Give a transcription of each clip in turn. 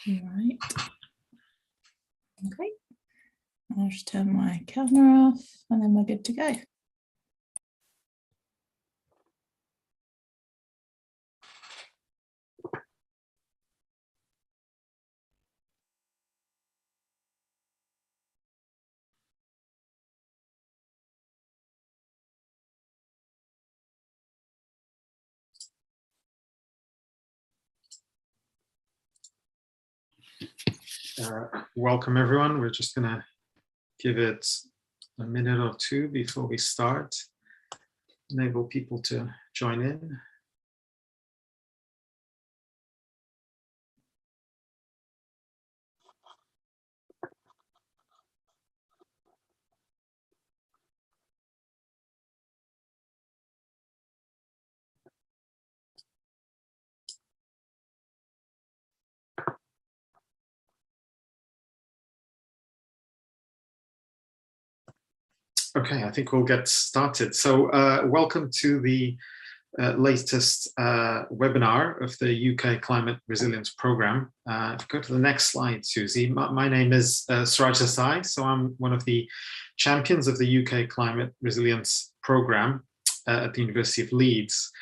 Right. Okay. I'll just turn my camera off and then we're good to go. Welcome everyone. We're just gonna give it a minute or two before we start. Enable people to join in. Okay, I think we'll get started. So welcome to the latest webinar of the UK Climate Resilience Programme. If you go to the next slide, Susie. My name is Suraj Desai, so I'm one of the champions of the UK Climate Resilience Programme at the University of Leeds.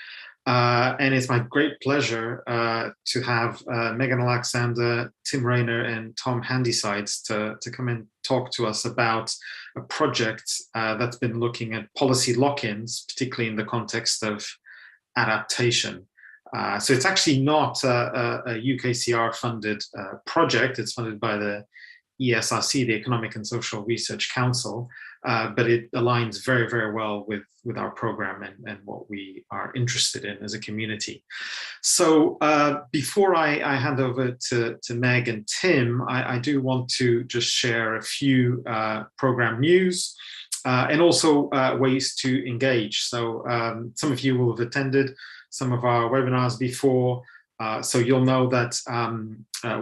And it's my great pleasure to have Meghan Alexander, Tim Rayner, and Tom Handysides to come and talk to us about a project that's been looking at policy lock-ins, particularly in the context of adaptation. So it's actually not a UKCR-funded project. It's funded by the ESRC, the Economic and Social Research Council, but it aligns very, very well with our program and what we are interested in as a community. So before I hand over to Meg and Tim, I do want to just share a few program news and also ways to engage. So some of you will have attended some of our webinars before. So you'll know that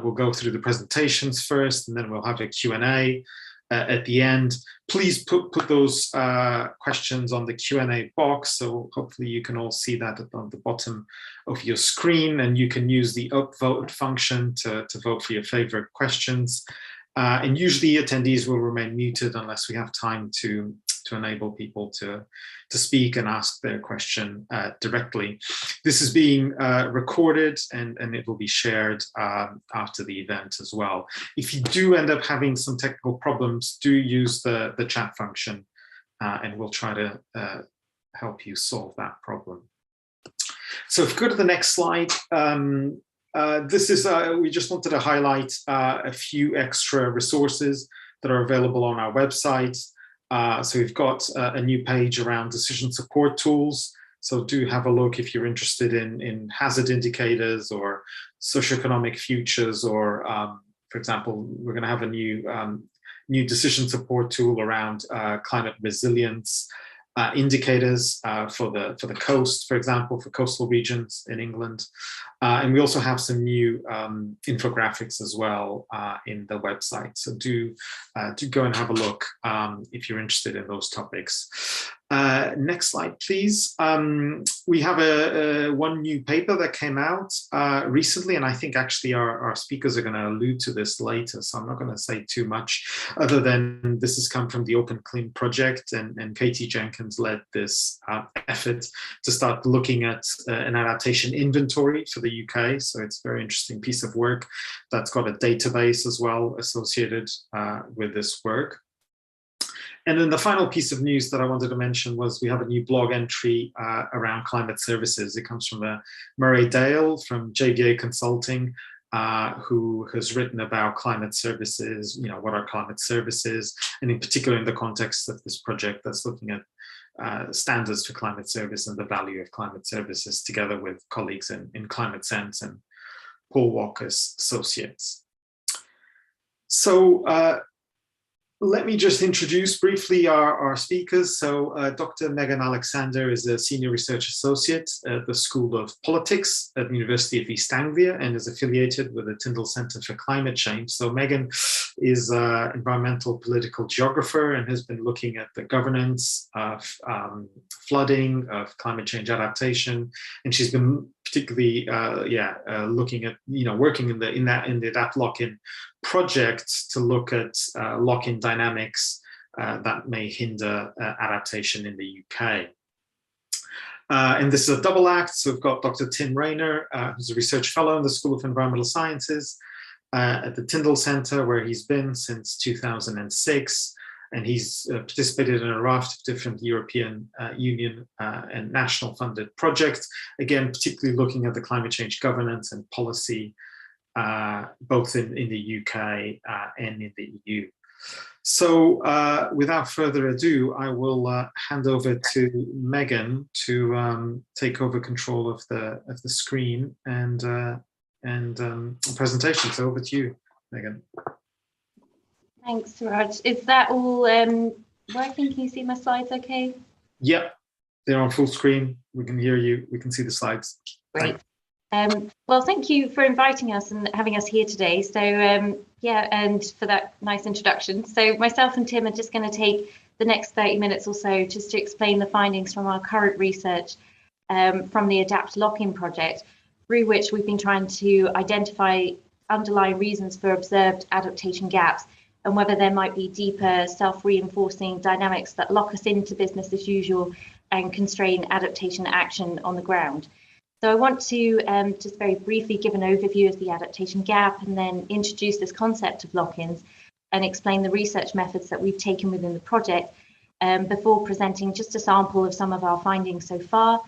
we'll go through the presentations first, and then we'll have a Q&A at the end. Please put those questions on the Q&A box, so hopefully you can all see that on the bottom of your screen, and you can use the upvote function to vote for your favorite questions. And usually attendees will remain muted unless we have time to enable people to speak and ask their question directly. This is being recorded and it will be shared after the event as well. If you do end up having some technical problems, do use the chat function and we'll try to help you solve that problem. So if you go to the next slide, this is, we just wanted to highlight a few extra resources that are available on our website. So we've got a new page around decision support tools. So do have a look if you're interested in hazard indicators or socioeconomic futures, or for example, we're going to have a new decision support tool around climate resilience indicators for the coast, for example, for coastal regions in England. And we also have some new infographics as well in the website. So do go and have a look if you're interested in those topics. Next slide, please. We have one new paper that came out recently, and I think actually our speakers are going to allude to this later, so I'm not going to say too much other than this has come from the Open Clean project, and Katie Jenkins led this effort to start looking at an adaptation inventory for the UK. So it's a very interesting piece of work that's got a database as well associated with this work. And then the final piece of news that I wanted to mention was we have a new blog entry around climate services. It comes from Murray Dale from JVA Consulting, who has written about climate services, what are climate services, and in particular in the context of this project that's looking at standards for climate service and the value of climate services, together with colleagues in Climate Sense and Paul Walker's associates. So let me just introduce briefly our speakers. So Dr. Meghan Alexander is a senior research associate at the School of Politics at the University of East Anglia and is affiliated with the Tyndall Centre for Climate Change. So Meghan is an environmental political geographer and has been looking at the governance of flooding, of climate change adaptation, and she's been particularly looking at working in the Adapt Lock-in project to look at lock-in dynamics that may hinder adaptation in the UK. And this is a double act. So we've got Dr. Tim Rayner, who's a research fellow in the School of Environmental Sciences at the Tyndall Centre, where he's been since 2006. And he's participated in a raft of different European Union and national funded projects, again, particularly looking at the climate change governance and policy, both in the UK and in the EU. So without further ado, I will hand over to Meghan to take over control of the screen and presentation. So over to you, Meghan. Thanks, Raj. Is that all working? Can you see my slides okay? Yep, they're on full screen. We can hear you. We can see the slides. Great. Well, thank you for inviting us and having us here today. So and for that nice introduction. So myself and Tim are just going to take the next 30 minutes or so just to explain the findings from our current research from the Adapt Lock-in project, through which we've been trying to identify underlying reasons for observed adaptation gaps and whether there might be deeper self-reinforcing dynamics that lock us into business as usual and constrain adaptation action on the ground. So I want to just very briefly give an overview of the adaptation gap and then introduce this concept of lock-ins and explain the research methods that we've taken within the project before presenting just a sample of some of our findings so far,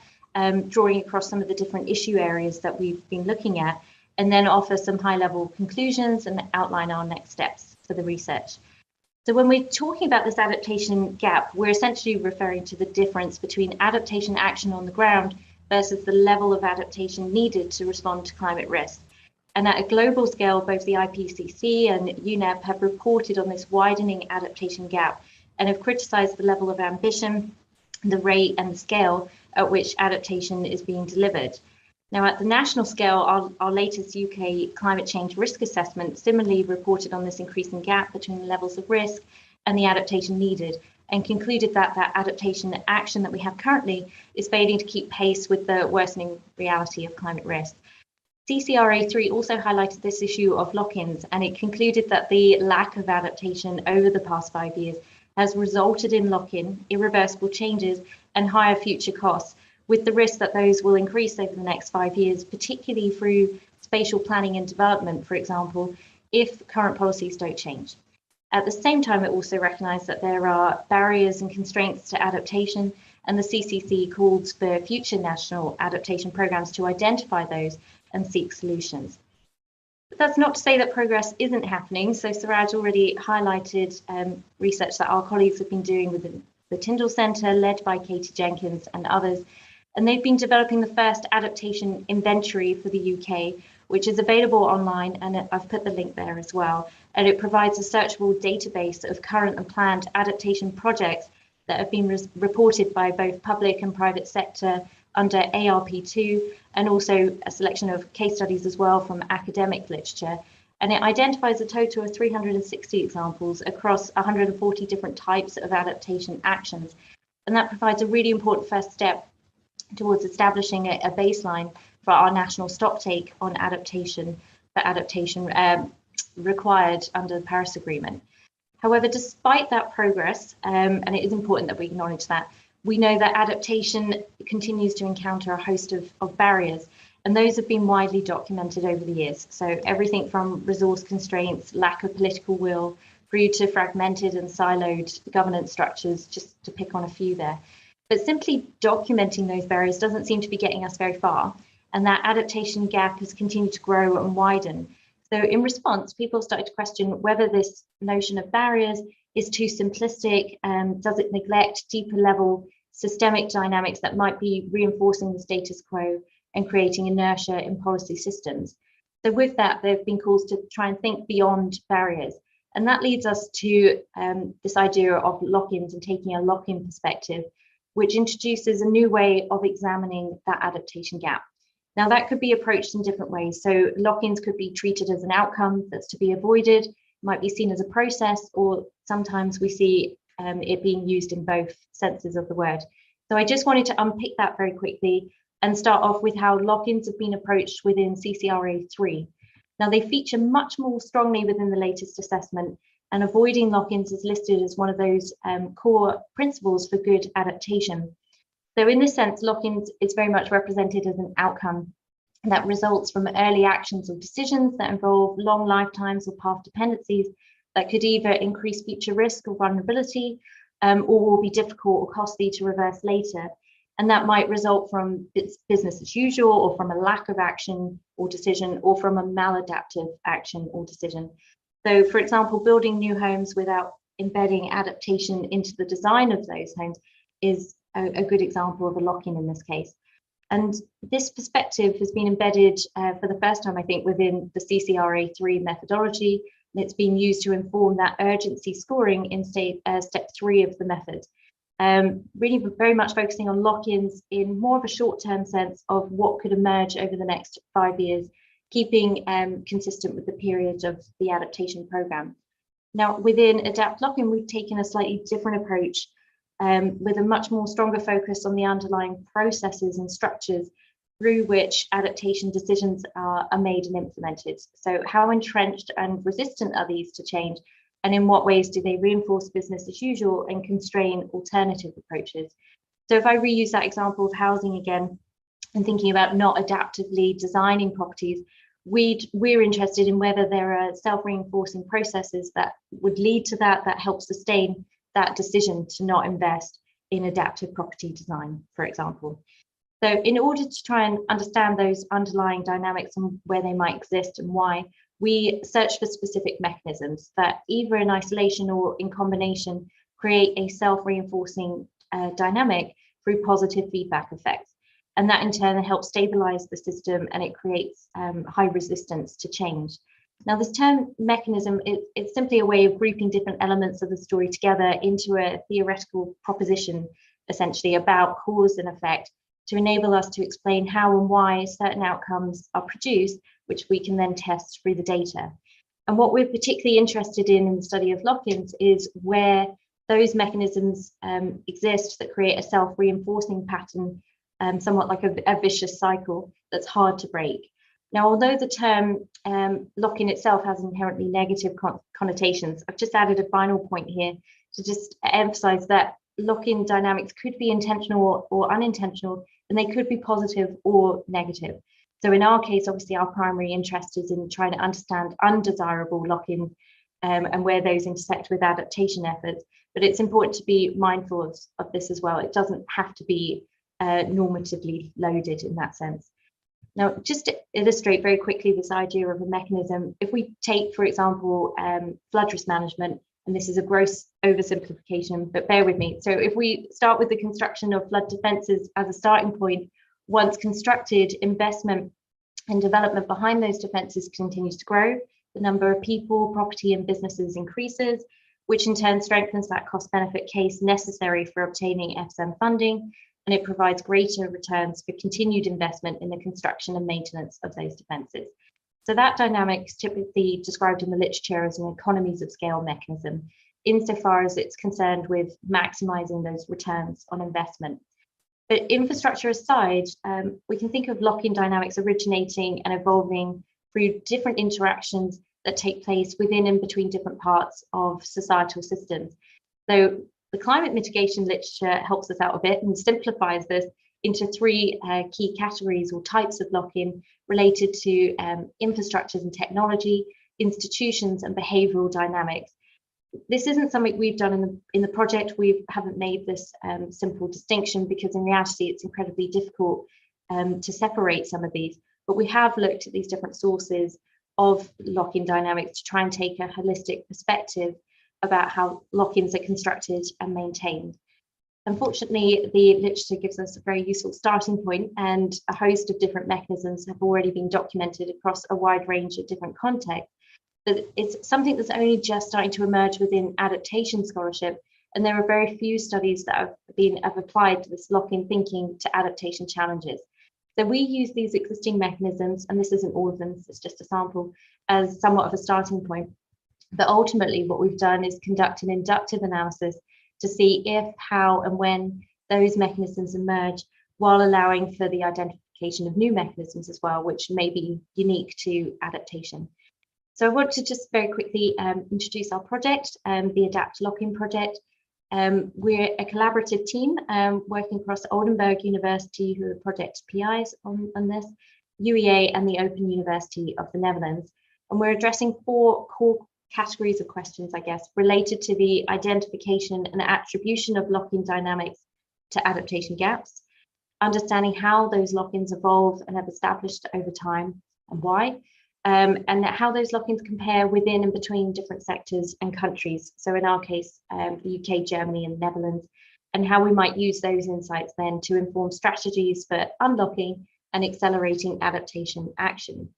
drawing across some of the different issue areas that we've been looking at, and then offer some high-level conclusions and outline our next steps for the research. So when we're talking about this adaptation gap, we're essentially referring to the difference between adaptation action on the ground versus the level of adaptation needed to respond to climate risk. And at a global scale, both the IPCC and UNEP have reported on this widening adaptation gap and have criticised the level of ambition, the rate and the scale at which adaptation is being delivered. Now, at the national scale, our latest UK climate change risk assessment similarly reported on this increasing gap between the levels of risk and the adaptation needed, and concluded that that adaptation action that we have currently is failing to keep pace with the worsening reality of climate risk. CCRA3 also highlighted this issue of lock-ins, and it concluded that the lack of adaptation over the past 5 years has resulted in lock-in, irreversible changes and higher future costs, with the risk that those will increase over the next 5 years, particularly through spatial planning and development, for example, if current policies don't change. At the same time, it also recognised that there are barriers and constraints to adaptation, and the CCC called for future national adaptation programmes to identify those and seek solutions. But that's not to say that progress isn't happening. So Suraj already highlighted research that our colleagues have been doing with the Tyndall Centre, led by Katie Jenkins and others, and they've been developing the first adaptation inventory for the UK, which is available online, and I've put the link there as well. And it provides a searchable database of current and planned adaptation projects that have been reported by both public and private sector under ARP2, and also a selection of case studies as well from academic literature. And it identifies a total of 360 examples across 140 different types of adaptation actions. And that provides a really important first step towards establishing a baseline for our national stocktake on adaptation required under the Paris Agreement. However, despite that progress, and it is important that we acknowledge that, we know that adaptation continues to encounter a host of barriers, and those have been widely documented over the years. So everything from resource constraints, lack of political will, through to fragmented and siloed governance structures, just to pick on a few there. But simply documenting those barriers doesn't seem to be getting us very far, and that adaptation gap has continued to grow and widen. So in response, people started to question whether this notion of barriers is too simplistic, and does it neglect deeper level systemic dynamics that might be reinforcing the status quo and creating inertia in policy systems. So with that, there have been calls to try and think beyond barriers. And that leads us to this idea of lock-ins and taking a lock-in perspective, which introduces a new way of examining that adaptation gap. Now, that could be approached in different ways. So lock-ins could be treated as an outcome that's to be avoided, might be seen as a process, or sometimes we see it being used in both senses of the word. So I just wanted to unpick that very quickly, and start off with how lock-ins have been approached within CCRA3. Now, they feature much more strongly within the latest assessment, and avoiding lock-ins is listed as one of those core principles for good adaptation. So in this sense, lock-ins is very much represented as an outcome that results from early actions or decisions that involve long lifetimes or path dependencies that could either increase future risk or vulnerability, or will be difficult or costly to reverse later. And that might result from business as usual, or from a lack of action or decision, or from a maladaptive action or decision. So, for example, building new homes without embedding adaptation into the design of those homes is a good example of a lock-in in this case. And this perspective has been embedded for the first time, I think, within the CCRA3 methodology, and it's been used to inform that urgency scoring in step 3 of the method. Really very much focusing on lock-ins in more of a short-term sense of what could emerge over the next 5 years, keeping consistent with the period of the adaptation program. Now, within Adapt Lock-in, we've taken a slightly different approach with a much more stronger focus on the underlying processes and structures through which adaptation decisions are made and implemented. So how entrenched and resistant are these to change? And in what ways do they reinforce business as usual and constrain alternative approaches? So if I reuse that example of housing again, and thinking about not adaptively designing properties, we're interested in whether there are self-reinforcing processes that would lead to that help sustain that decision to not invest in adaptive property design, for example. So in order to try and understand those underlying dynamics and where they might exist and why, we search for specific mechanisms that either in isolation or in combination create a self-reinforcing dynamic through positive feedback effects. And that in turn helps stabilize the system, and it creates high resistance to change. Now, this term mechanism, it's simply a way of grouping different elements of the story together into a theoretical proposition, essentially about cause and effect, to enable us to explain how and why certain outcomes are produced, which we can then test through the data. And what we're particularly interested in the study of lock-ins is where those mechanisms exist that create a self-reinforcing pattern, somewhat like a vicious cycle that's hard to break. Now, although the term lock-in itself has inherently negative connotations, I've just added a final point here to just emphasize that lock-in dynamics could be intentional or unintentional, and they could be positive or negative. So in our case, obviously, our primary interest is in trying to understand undesirable lock-in and where those intersect with adaptation efforts. But it's important to be mindful of this as well. It doesn't have to be normatively loaded in that sense. Now, just to illustrate very quickly this idea of a mechanism, if we take, for example, flood risk management, and this is a gross oversimplification, but bear with me. So if we start with the construction of flood defences as a starting point, once constructed, investment and development behind those defences continues to grow. The number of people, property and businesses increases, which in turn strengthens that cost-benefit case necessary for obtaining FSM funding, and it provides greater returns for continued investment in the construction and maintenance of those defences. So that dynamic is typically described in the literature as an economies of scale mechanism, insofar as it's concerned with maximising those returns on investment. But infrastructure aside, we can think of lock-in dynamics originating and evolving through different interactions that take place within and between different parts of societal systems. So the climate mitigation literature helps us out a bit and simplifies this into 3 key categories or types of lock-in related to infrastructures and technology, institutions and behavioural dynamics. This isn't something we've done in the project. We haven't made this simple distinction because in reality it's incredibly difficult to separate some of these, but we have looked at these different sources of lock-in dynamics to try and take a holistic perspective about how lock-ins are constructed and maintained. Unfortunately, the literature gives us a very useful starting point, and a host of different mechanisms have already been documented across a wide range of different contexts. But it's something that's only just starting to emerge within adaptation scholarship, and there are very few studies that have applied this lock-in thinking to adaptation challenges. So we use these existing mechanisms, and this isn't all of them, it's just a sample, as somewhat of a starting point. But ultimately, what we've done is conduct an inductive analysis to see if, how, and when those mechanisms emerge, while allowing for the identification of new mechanisms as well, which may be unique to adaptation. So I want to just very quickly introduce our project, the Adapt Lock-in project. We're a collaborative team working across Oldenburg University, who are project PIs on this, UEA and the Open University of the Netherlands. And we're addressing 4 core categories of questions, I guess, related to the identification and attribution of lock-in dynamics to adaptation gaps, understanding how those lock-ins evolve and have established over time and why, and how those lock-ins compare within and between different sectors and countries. So in our case, the UK, Germany and the Netherlands, and how we might use those insights then to inform strategies for unlocking and accelerating adaptation action.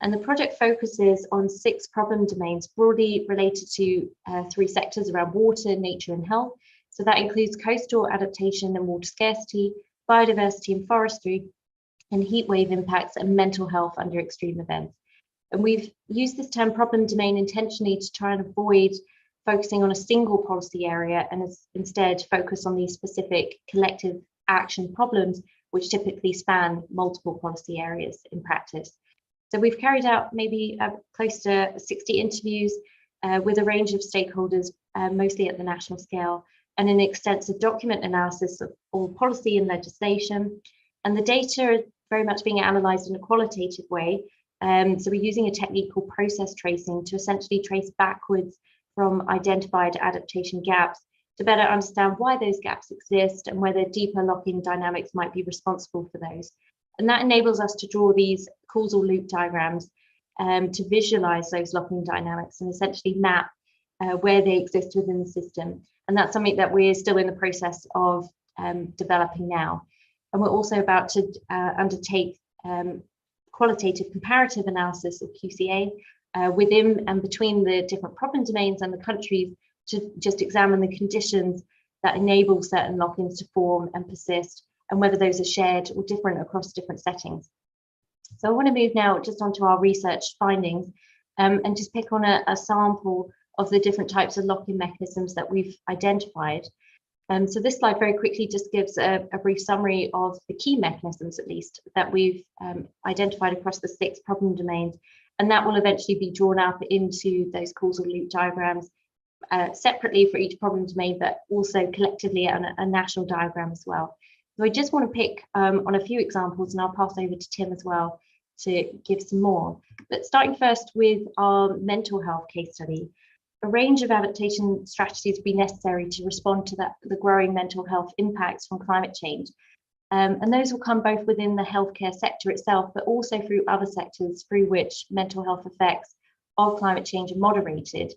And the project focuses on 6 problem domains broadly related to 3 sectors around water, nature and health. So that includes coastal adaptation and water scarcity, biodiversity and forestry, and heat wave impacts and mental health under extreme events. And we've used this term problem domain intentionally to try and avoid focusing on a single policy area and instead focus on these specific collective action problems, which typically span multiple policy areas in practice. So we've carried out maybe close to 60 interviews with a range of stakeholders, mostly at the national scale, and an extensive document analysis of all policy and legislation. And the data are very much being analysed in a qualitative way. So we're using a technique called process tracing to essentially trace backwards from identified adaptation gaps to better understand why those gaps exist and whether deeper lock-in dynamics might be responsible for those. And that enables us to draw these causal loop diagrams to visualize those lock-in dynamics and essentially map where they exist within the system. And that's something that we're still in the process of developing now. And we're also about to undertake qualitative comparative analysis, or QCA, within and between the different problem domains and the countries to just examine the conditions that enable certain lock-ins to form and persist, and whether those are shared or different across different settings. So I want to move now just onto our research findings and just pick on a sample of the different types of lock-in mechanisms that we've identified. So this slide very quickly just gives a brief summary of the key mechanisms, at least, that we've identified across the 6 problem domains, and that will eventually be drawn up into those causal loop diagrams separately for each problem domain, but also collectively on a national diagram as well. So I just want to pick on a few examples, and I'll pass over to Tim as well to give some more. But starting first with our mental health case study, a range of adaptation strategies will be necessary to respond to the growing mental health impacts from climate change. And those will come both within the healthcare sector itself, but also through other sectors through which mental health effects of climate change are moderated.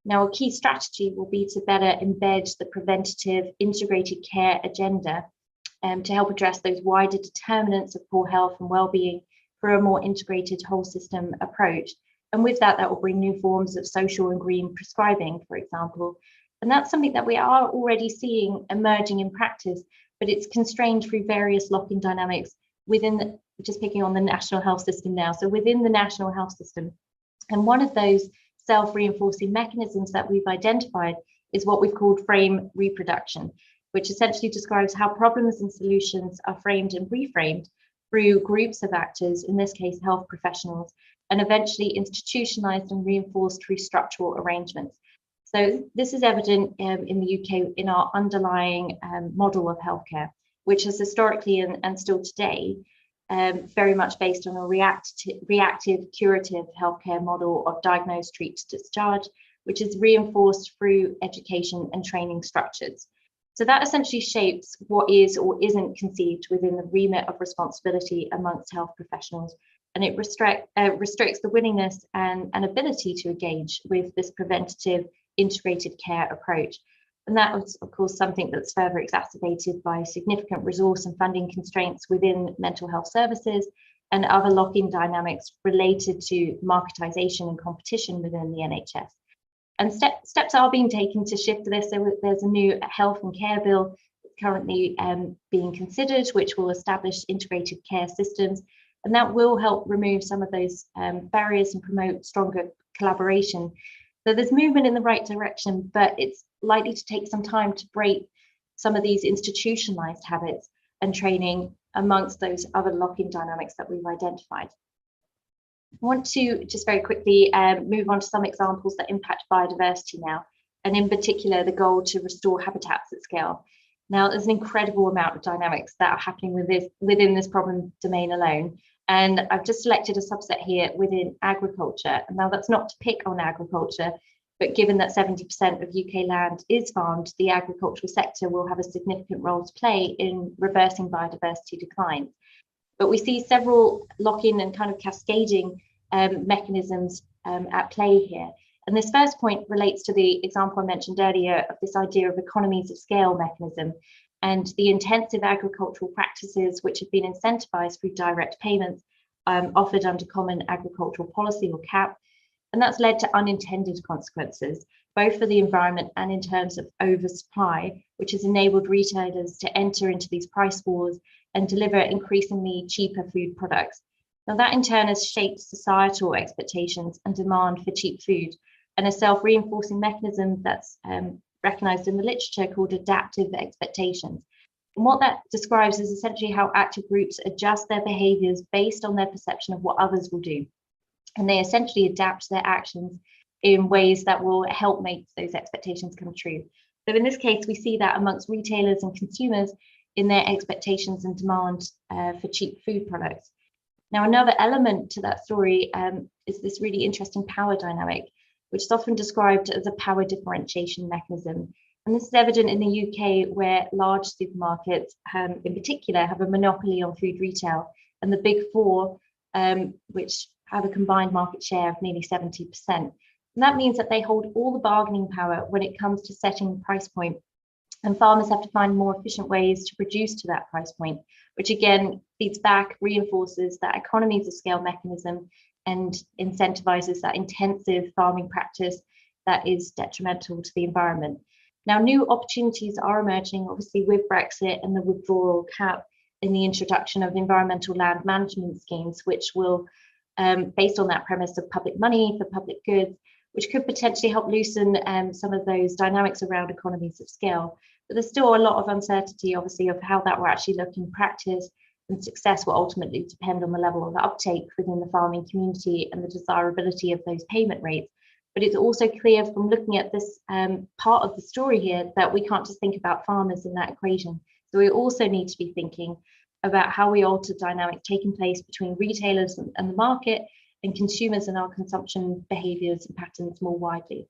Now, a key strategy will be to better embed the preventative integrated care agenda to help address those wider determinants of poor health and well-being for a more integrated whole system approach. And with that, that will bring new forms of social and green prescribing, for example. And that's something that we are already seeing emerging in practice, but it's constrained through various lock-in dynamics within, just picking on the national health system now, so within the national health system. And one of those self-reinforcing mechanisms that we've identified is what we've called frame reproduction, which essentially describes how problems and solutions are framed and reframed through groups of actors, in this case, health professionals, and eventually institutionalized and reinforced through structural arrangements. So this is evident in the UK in our underlying model of healthcare, which is historically and still today very much based on a reactive curative healthcare model of diagnose, treat, discharge, which is reinforced through education and training structures. So that essentially shapes what is or isn't conceived within the remit of responsibility amongst health professionals, and it restricts the willingness and ability to engage with this preventative integrated care approach. And that was, of course, something that's further exacerbated by significant resource and funding constraints within mental health services and other lock-in dynamics related to marketisation and competition within the NHS. And steps are being taken to shift this. There's a new health and care bill currently being considered, which will establish integrated care systems. And that will help remove some of those barriers and promote stronger collaboration. So there's movement in the right direction, but it's likely to take some time to break some of these institutionalized habits and training, amongst those other lock-in dynamics that we've identified. I want to just very quickly move on to some examples that impact biodiversity now, and in particular, the goal to restore habitats at scale. Now, there's an incredible amount of dynamics that are happening within this problem domain alone. And I've just selected a subset here within agriculture. And now that's not to pick on agriculture, but given that 70% of UK land is farmed, the agricultural sector will have a significant role to play in reversing biodiversity decline. But we see several lock-in and kind of cascading mechanisms at play here. And this first point relates to the example I mentioned earlier of this idea of economies of scale mechanism and the intensive agricultural practices which have been incentivized through direct payments offered under Common Agricultural Policy, or CAP. And that's led to unintended consequences, both for the environment and in terms of oversupply, which has enabled retailers to enter into these price wars and deliver increasingly cheaper food products. Now, that in turn has shaped societal expectations and demand for cheap food, and a self-reinforcing mechanism that's recognized in the literature called adaptive expectations. And what that describes is essentially how active groups adjust their behaviors based on their perception of what others will do. And they essentially adapt their actions in ways that will help make those expectations come true. So in this case, we see that amongst retailers and consumers in their expectations and demand for cheap food products. Now, another element to that story is this really interesting power dynamic, which is often described as a power differentiation mechanism. And this is evident in the UK, where large supermarkets in particular have a monopoly on food retail, and the big four, which have a combined market share of nearly 70%. And that means that they hold all the bargaining power when it comes to setting the price point. And farmers have to find more efficient ways to produce to that price point, which again feeds back, reinforces that economies of scale mechanism and incentivizes that intensive farming practice that is detrimental to the environment. Now, new opportunities are emerging, obviously, with Brexit and the withdrawal cap in the introduction of environmental land management schemes, which will, based on that premise of public money for public goods, which could potentially help loosen some of those dynamics around economies of scale. But there's still a lot of uncertainty, obviously, of how that will actually look in practice, and success will ultimately depend on the level of uptake within the farming community and the desirability of those payment rates. But it's also clear from looking at this part of the story here that we can't just think about farmers in that equation. So we also need to be thinking about how we alter dynamics taking place between retailers and the market, and consumers and our consumption behaviours and patterns more widely.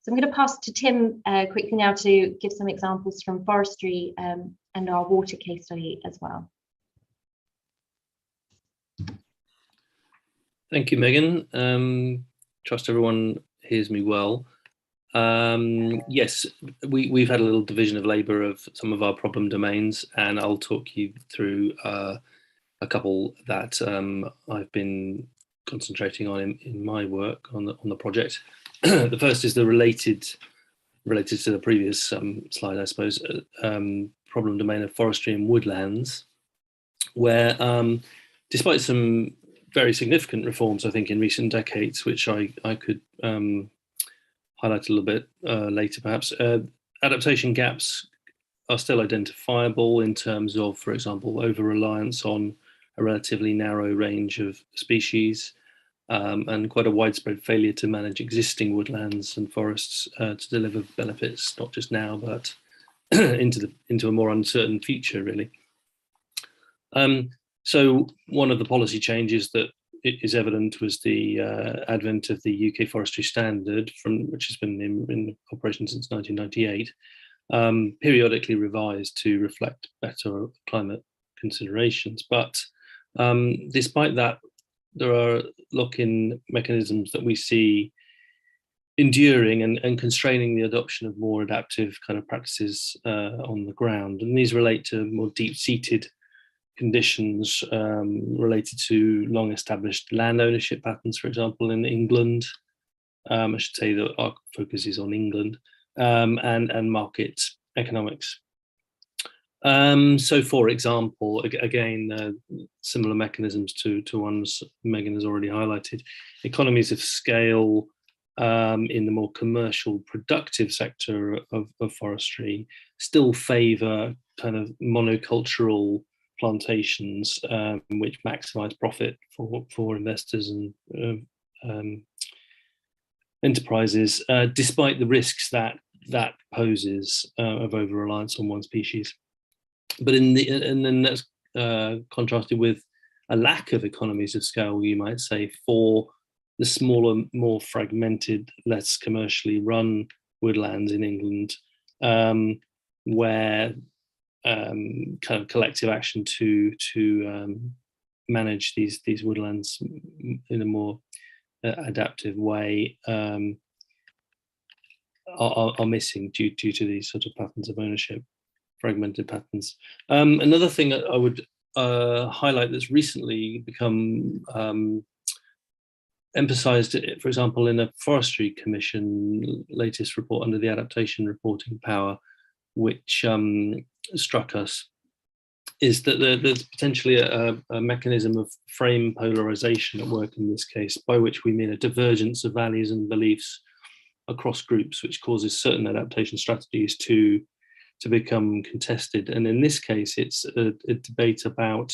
So I'm going to pass to Tim quickly now to give some examples from forestry and our water case study as well. Thank you, Megan. Trust everyone hears me well. Yes, we've had a little division of labour of some of our problem domains, and I'll talk you through a couple that I've been concentrating on in my work on the project. The first is the related to the previous slide, I suppose, problem domain of forestry and woodlands, where despite some very significant reforms, I think, in recent decades, which I could highlight a little bit later perhaps, adaptation gaps are still identifiable in terms of, for example, over-reliance on a relatively narrow range of species, and quite a widespread failure to manage existing woodlands and forests to deliver benefits, not just now, but into a more uncertain future, really. So one of the policy changes that is evident was the advent of the UK Forestry Standard, which has been in operation since 1998, periodically revised to reflect better climate considerations. But despite that, there are lock-in mechanisms that we see enduring and constraining the adoption of more adaptive kind of practices on the ground. And these relate to more deep-seated conditions related to long-established land ownership patterns, for example, in England. I should say that our focus is on England, and market economics. So, for example, again, similar mechanisms to ones Megan has already highlighted. Economies of scale in the more commercial productive sector of forestry still favour kind of monocultural plantations, which maximise profit for investors and enterprises, despite the risks that poses of over-reliance on one species. But and then that's contrasted with a lack of economies of scale, you might say, for the smaller, more fragmented, less commercially run woodlands in England, where kind of collective action to manage these woodlands in a more adaptive way are missing due to these sort of patterns of ownership, fragmented patterns. Another thing I would highlight that's recently become emphasized, for example, in a Forestry Commission latest report under the Adaptation reporting power, which struck us, is that there's potentially a mechanism of frame polarization at work in this case, by which we mean a divergence of values and beliefs across groups, which causes certain adaptation strategies to become contested. And in this case, it's a debate about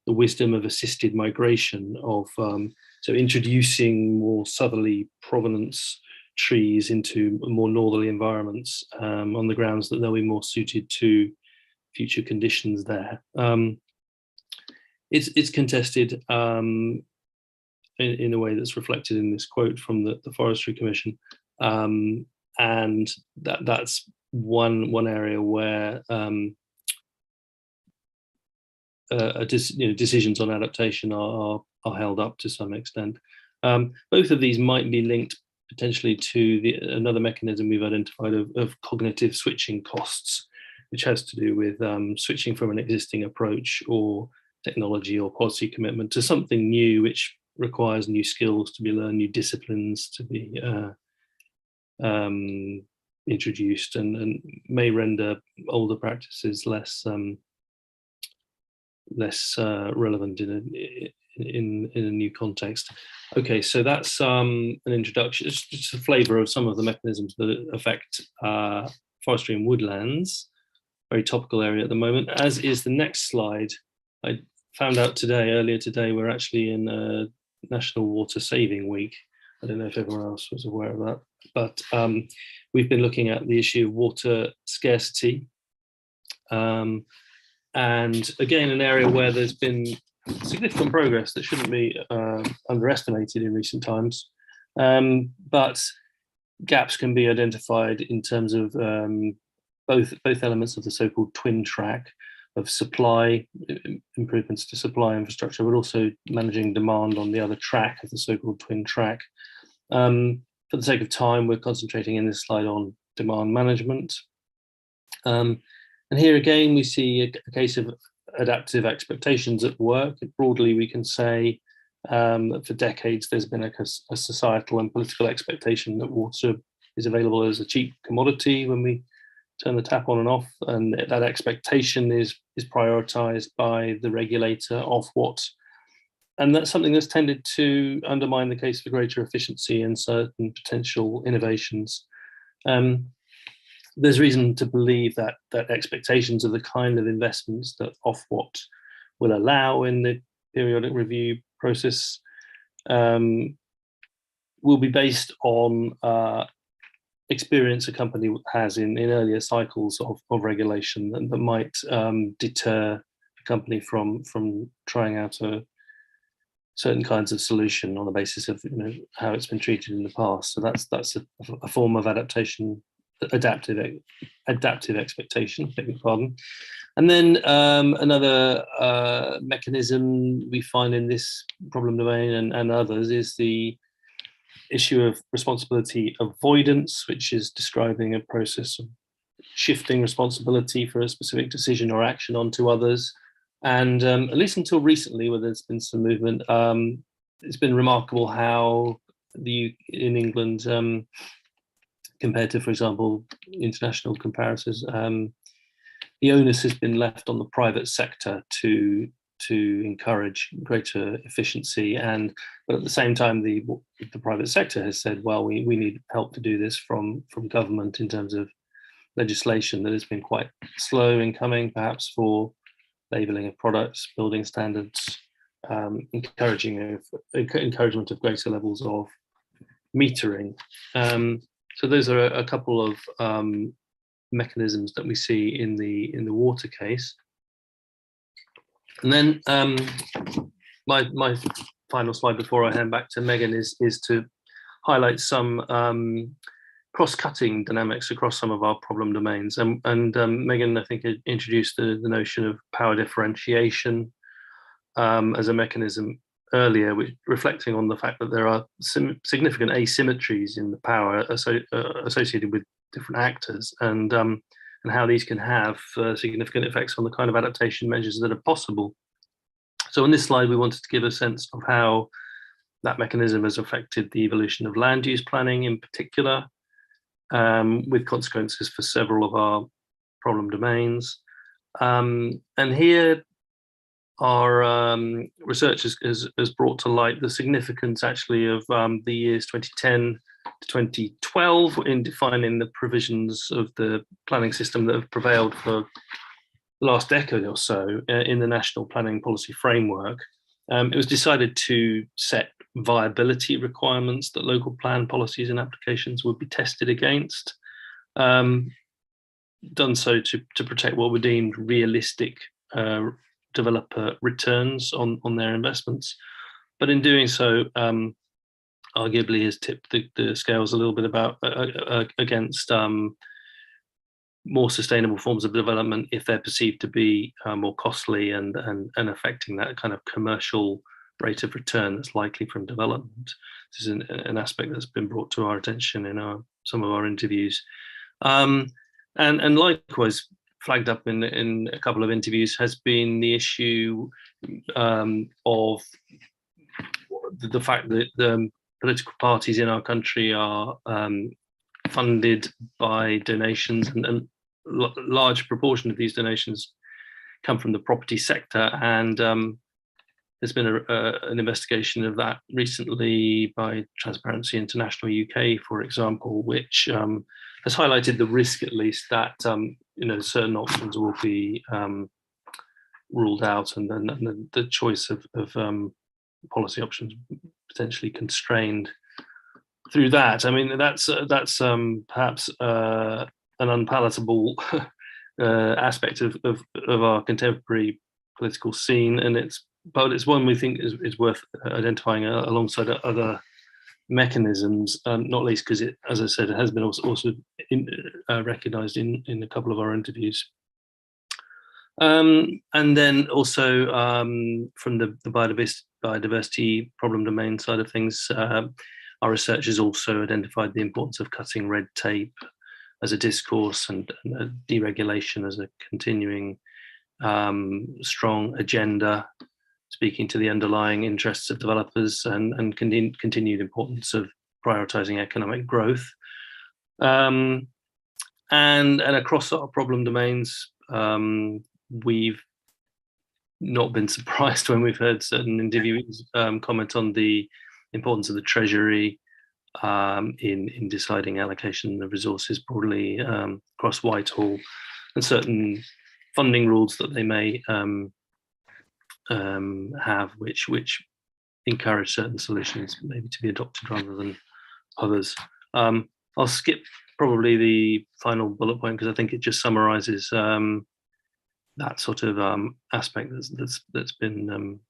the wisdom of assisted migration, of so introducing more southerly provenance trees into more northerly environments on the grounds that they'll be more suited to future conditions there. It's contested in a way that's reflected in this quote from the Forestry Commission, and that's one area where decisions on adaptation are held up to some extent. Both of these might be linked potentially to another mechanism we've identified of cognitive switching costs, which has to do with switching from an existing approach or technology or policy commitment to something new, which requires new skills to be learned, new disciplines to be introduced, and may render older practices less relevant in a new context. Okay, so that's an introduction. It's just a flavour of some of the mechanisms that affect forestry and woodlands. Very topical area at the moment, as is the next slide. I found out earlier today, we're actually in National Water Saving Week. I don't know if everyone else was aware of that, but we've been looking at the issue of water scarcity. And again, an area where there's been significant progress that shouldn't be underestimated in recent times. But gaps can be identified in terms of both elements of the so-called twin track of supply, improvements to supply infrastructure, but also managing demand on the other track of the so-called twin track. For the sake of time, we're concentrating in this slide on demand management. And here again, we see a case of adaptive expectations at work. Broadly, we can say that for decades, there's been a societal and political expectation that water is available as a cheap commodity when we turn the tap on and off, and that expectation is prioritized by the regulator of what. And that's something that's tended to undermine the case for greater efficiency and certain potential innovations. There's reason to believe that expectations of the kind of investments that Ofwat will allow in the periodic review process will be based on experience a company has in earlier cycles of regulation that might deter a company from trying out certain kinds of solution on the basis of how it's been treated in the past. So that's a form of adaptation. Adaptive expectation, beg your pardon. And then another mechanism we find in this problem domain and others is the issue of responsibility avoidance, which is describing a process of shifting responsibility for a specific decision or action onto others. And at least until recently, where there's been some movement, it's been remarkable how in England, compared to, for example, international comparisons, the onus has been left on the private sector to to encourage greater efficiency, but at the same time the private sector has said, well, we need help to do this from government in terms of legislation that has been quite slow in coming, perhaps for labelling of products, building standards, encouragement of greater levels of metering. So those are a couple of mechanisms that we see in the water case. And then my final slide before I hand back to Meghan is to highlight some cross-cutting dynamics across some of our problem domains. And Meghan, I think, introduced the notion of power differentiation as a mechanism earlier, which reflecting on the fact that there are significant asymmetries in the power associated with different actors, and how these can have significant effects on the kind of adaptation measures that are possible. So in this slide, we wanted to give a sense of how that mechanism has affected the evolution of land use planning in particular, with consequences for several of our problem domains. And here, our research has brought to light the significance actually of the years 2010 to 2012 in defining the provisions of the planning system that have prevailed for the last decade or so in the National Planning Policy Framework. It was decided to set viability requirements that local plan policies and applications would be tested against, done so to protect what were deemed realistic developer returns on their investments. But in doing so, arguably has tipped the scales a little bit against more sustainable forms of development if they're perceived to be more costly and affecting that kind of commercial rate of return that's likely from development. This is an aspect that's been brought to our attention in some of our interviews. And likewise, flagged up in a couple of interviews has been the issue of the fact that the political parties in our country are funded by donations, and large proportion of these donations come from the property sector. And there's been an investigation of that recently by Transparency International UK, for example, which has highlighted the risk, at least, that certain options will be ruled out, and then the choice of policy options potentially constrained through that. I mean, that's perhaps an unpalatable aspect of our contemporary political scene, and it's one we think is worth identifying alongside other mechanisms, not least because it, as I said, it has been also recognised in a couple of our interviews. And then also from the biodiversity problem domain side of things, our research has also identified the importance of cutting red tape as a discourse and deregulation as a continuing strong agenda, speaking to the underlying interests of developers and continued importance of prioritising economic growth. And across our problem domains, we've not been surprised when we've heard certain interviewees comment on the importance of the Treasury in deciding allocation of resources broadly across Whitehall, and certain funding rules that they may have, which encourage certain solutions maybe to be adopted rather than others. I'll skip probably the final bullet point because I think it just summarises that sort of aspect that's been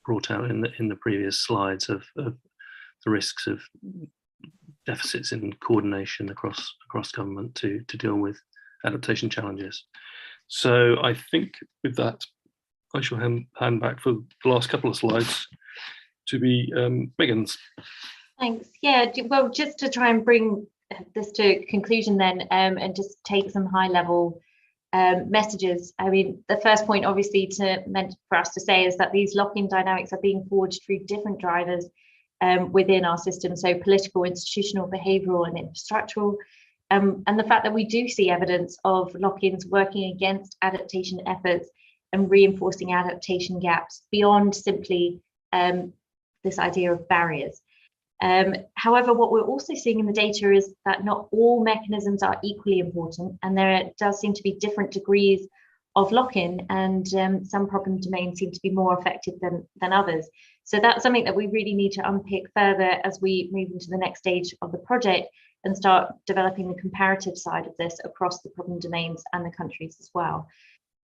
brought out in the previous slides of the risks of deficits in coordination across government to deal with adaptation challenges. So I think with that, I shall hand back for the last couple of slides to be Meghan's. Thanks. Yeah, well, just to try and bring this to conclusion then, and just take some high level messages. I mean, the first point obviously for us to say is that these lock-in dynamics are being forged through different drivers within our system, so political, institutional, behavioural and infrastructural. And the fact that we do see evidence of lock-ins working against adaptation efforts and reinforcing adaptation gaps beyond simply this idea of barriers. However, what we're also seeing in the data is that not all mechanisms are equally important, and there does seem to be different degrees of lock-in, and some problem domains seem to be more effective than others. So that's something that we really need to unpick further as we move into the next stage of the project and start developing the comparative side of this across the problem domains and the countries as well.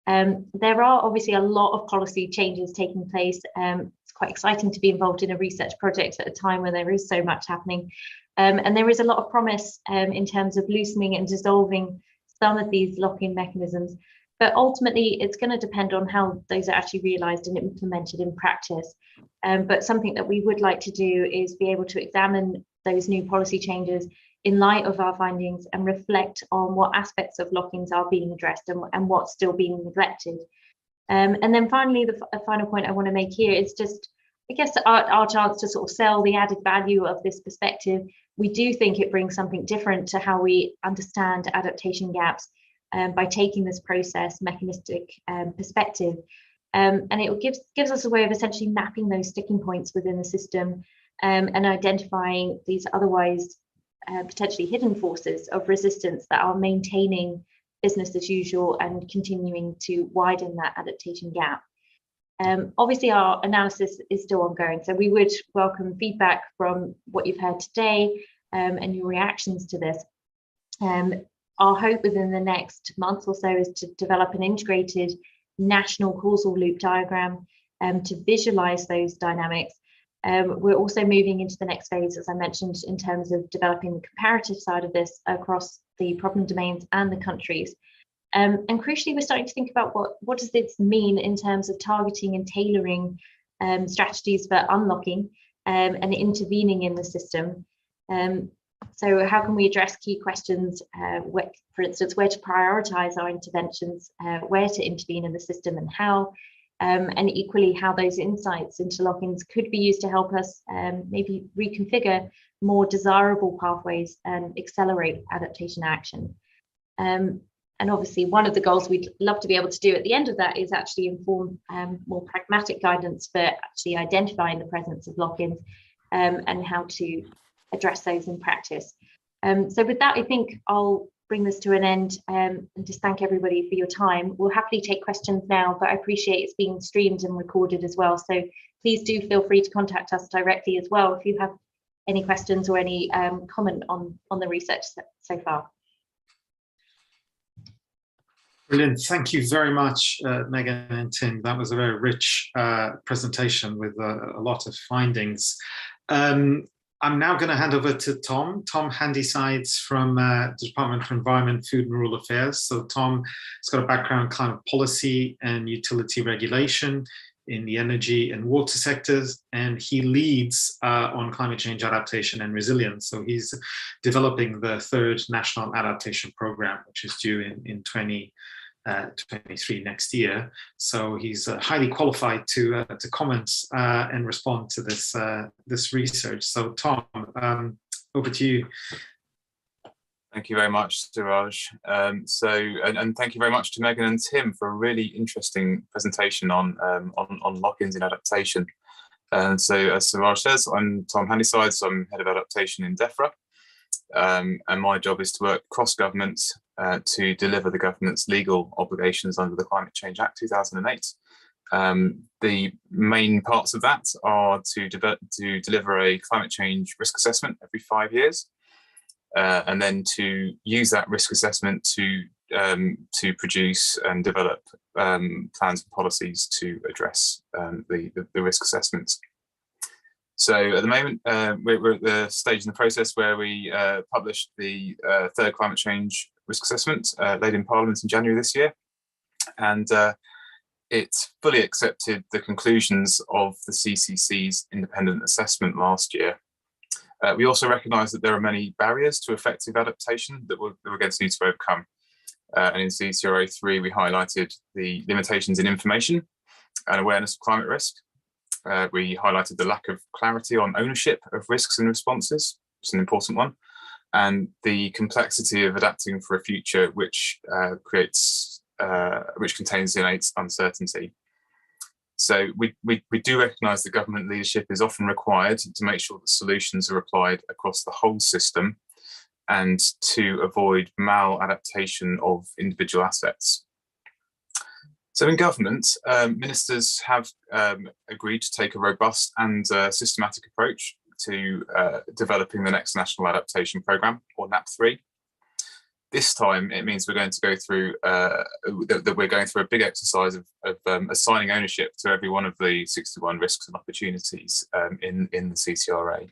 There are obviously a lot of policy changes taking place. It's quite exciting to be involved in a research project at a time when there is so much happening. And there is a lot of promise in terms of loosening and dissolving some of these lock-in mechanisms. But ultimately, it's going to depend on how those are actually realised and implemented in practice. But something that we would like to do is be able to examine those new policy changes in light of our findings and reflect on what aspects of lock-ins are being addressed and what's still being neglected. And then finally, the final point I want to make here is just, I guess, our chance to sort of sell the added value of this perspective. We do think it brings something different to how we understand adaptation gaps by taking this process mechanistic perspective. And it gives us a way of essentially mapping those sticking points within the system and identifying these otherwise potentially hidden forces of resistance that are maintaining business as usual and continuing to widen that adaptation gap. Obviously, our analysis is still ongoing, so we would welcome feedback from what you've heard today and your reactions to this. Our hope within the next month or so is to develop an integrated national causal loop diagram to visualize those dynamics. We're also moving into the next phase, as I mentioned, in terms of developing the comparative side of this across the problem domains and the countries. And crucially, we're starting to think about what does this mean in terms of targeting and tailoring strategies for unlocking and intervening in the system. So how can we address key questions, for instance, where to prioritize our interventions, where to intervene in the system and how, and equally how those insights into lock-ins could be used to help us maybe reconfigure more desirable pathways and accelerate adaptation action. And obviously, one of the goals we'd love to be able to do at the end of that is actually inform more pragmatic guidance for actually identifying the presence of lock-ins and how to address those in practice. So with that, I think I'll bring this to an end and just thank everybody for your time. We'll happily take questions now, but I appreciate it's being streamed and recorded as well. So please do feel free to contact us directly as well if you have any questions or any comment on the research so far. Brilliant. Thank you very much, Megan and Tim. That was a very rich presentation with a lot of findings. I'm now going to hand over to Tom Handysides from the Department for Environment, Food and Rural Affairs. So Tom has got a background in climate policy and utility regulation in the energy and water sectors, and he leads on climate change adaptation and resilience. So he's developing the third National Adaptation Programme, which is due in 2023 next year. So he's highly qualified to comment and respond to this research. So Tom, over to you. Thank you very much, Suraj. And thank you very much to Megan and Tim for a really interesting presentation on lock-ins in adaptation. And so, as Suraj says, I'm Tom Handysides. I'm head of adaptation in DEFRA, and my job is to work cross-government to deliver the government's legal obligations under the Climate Change Act 2008. The main parts of that are to deliver a climate change risk assessment every 5 years, and then to use that risk assessment to produce and develop plans and policies to address the risk assessments. So at the moment, we're at the stage in the process where we published the third climate change risk assessment laid in Parliament in January this year. And it's fully accepted the conclusions of the CCC's independent assessment last year. We also recognise that there are many barriers to effective adaptation that we're going to need to overcome. And in CCRA3, we highlighted the limitations in information and awareness of climate risk. We highlighted the lack of clarity on ownership of risks and responses, which is an important one, and the complexity of adapting for a future which creates which contains innate uncertainty. So we do recognise that government leadership is often required to make sure that solutions are applied across the whole system and to avoid maladaptation of individual assets. So in government, ministers have agreed to take a robust and systematic approach to developing the next National Adaptation Programme, or NAP3. This time, it means we're going to go through that we're going through a big exercise of assigning ownership to every one of the 61 risks and opportunities in the CCRA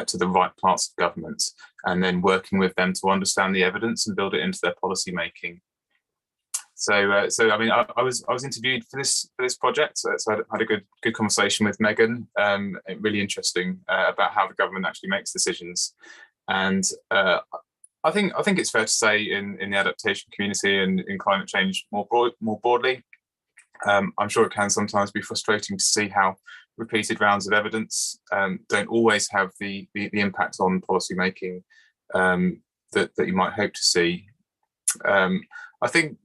to the right parts of government, and then working with them to understand the evidence and build it into their policy making. So I mean, I was interviewed for this project, so I had a good conversation with Meghan, really interesting about how the government actually makes decisions, and I think it's fair to say in the adaptation community and in climate change more broadly, I'm sure it can sometimes be frustrating to see how repeated rounds of evidence don't always have the impact on policy making that you might hope to see. I think,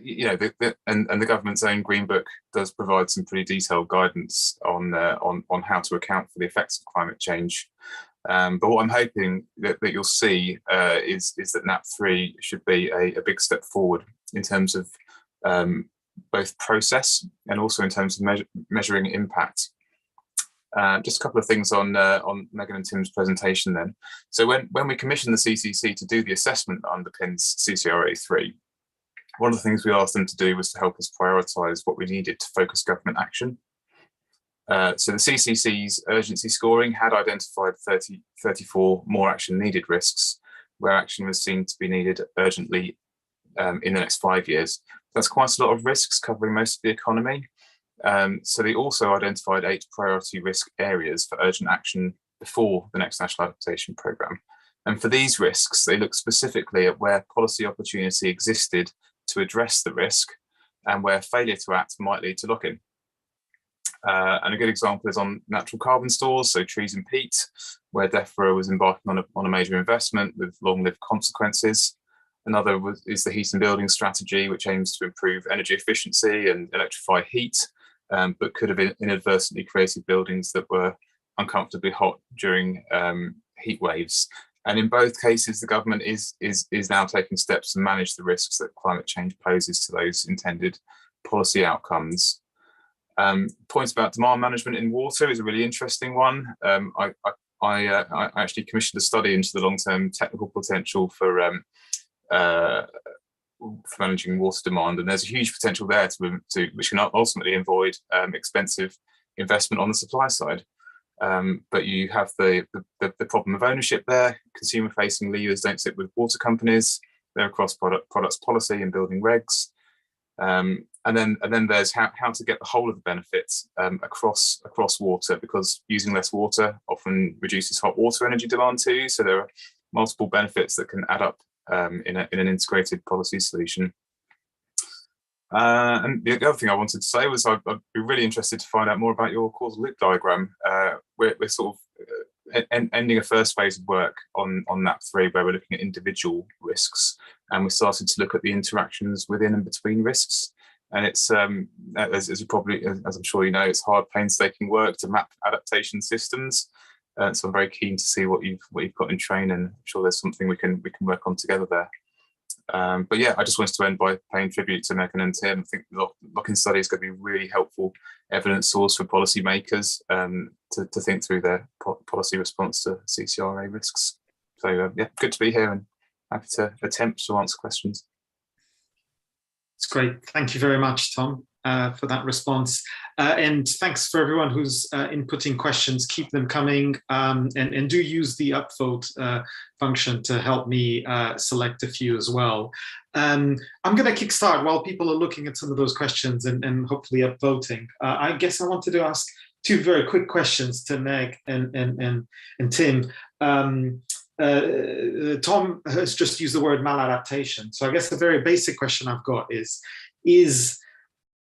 you know, and the government's own Green Book does provide some pretty detailed guidance on how to account for the effects of climate change. But what I'm hoping that you'll see is that NAP3 should be a big step forward in terms of both process and also in terms of measuring impact. Just a couple of things on Meghan and Tim's presentation then. So when we commissioned the CCC to do the assessment that underpins CCRA3, one of the things we asked them to do was to help us prioritise what we needed to focus government action. So the CCC's urgency scoring had identified 34 more action needed risks, where action was seen to be needed urgently in the next 5 years. That's quite a lot of risks covering most of the economy. So they also identified 8 priority risk areas for urgent action before the next National Adaptation Programme. And for these risks, they looked specifically at where policy opportunity existed to address the risk and where failure to act might lead to lock-in. And a good example is on natural carbon stores, so trees and peat, where DEFRA was embarking on a major investment with long-lived consequences. Another is the heat and building strategy, which aims to improve energy efficiency and electrify heat, but could have inadvertently created buildings that were uncomfortably hot during heat waves. And in both cases, the government is now taking steps to manage the risks that climate change poses to those intended policy outcomes. Points about demand management in water is a really interesting one. I actually commissioned a study into the long-term technical potential for managing water demand, and there's a huge potential there to which can ultimately avoid expensive investment on the supply side. But you have the problem of ownership there. Consumer-facing levers don't sit with water companies; they're across products policy and building regs. And then there's how to get the whole of the benefits across water, because using less water often reduces hot water energy demand too. So there are multiple benefits that can add up in an integrated policy solution. And the other thing I wanted to say was I'd be really interested to find out more about your causal loop diagram. We're sort of ending a first phase of work on NAP3 where we're looking at individual risks, and we started to look at the interactions within and between risks. And it's as I'm sure you know, it's hard, painstaking work to map adaptation systems. So I'm very keen to see what you've got in train, and I'm sure there's something we can work on together there. But yeah, I just wanted to end by paying tribute to Meghan and Tim. I think the lock-in study is going to be a really helpful evidence source for policymakers to think through their policy response to CCRA risks. So yeah, good to be here and happy to attempt to answer questions. It's great. Thank you very much, Tom, for that response. And thanks for everyone who's inputting questions. Keep them coming, and do use the upvote function to help me select a few as well. I'm going to kickstart while people are looking at some of those questions and hopefully upvoting. I guess I wanted to ask 2 very quick questions to Meg and Tim. Tom has just used the word maladaptation. So I guess the very basic question I've got is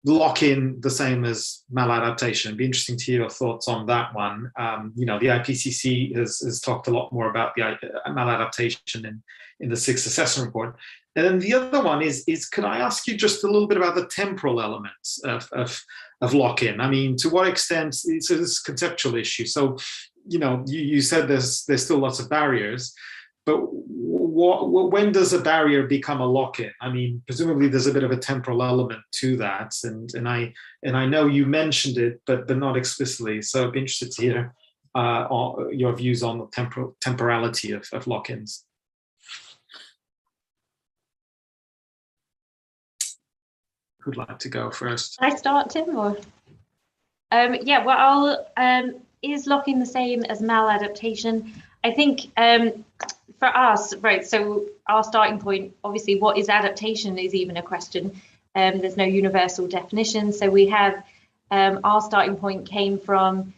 lock-in the same as maladaptation? It'd be interesting to hear your thoughts on that one. The IPCC has talked a lot more about the maladaptation in the sixth assessment report. And then the other one is could I ask you just a little bit about the temporal elements of lock-in? I mean, to what extent, it's this conceptual issue. So, you said there's still lots of barriers, but when does a barrier become a lock-in? I mean, presumably there's a bit of a temporal element to that, and I know you mentioned it, but not explicitly. So I'd be interested to hear your views on the temporality of lock-ins. Who'd like to go first? I start, Tim, or? Yeah, well, is lock-in the same as maladaptation? I think for us, right, so our starting point, obviously, what is adaptation is even a question. There's no universal definition. So we have our starting point came from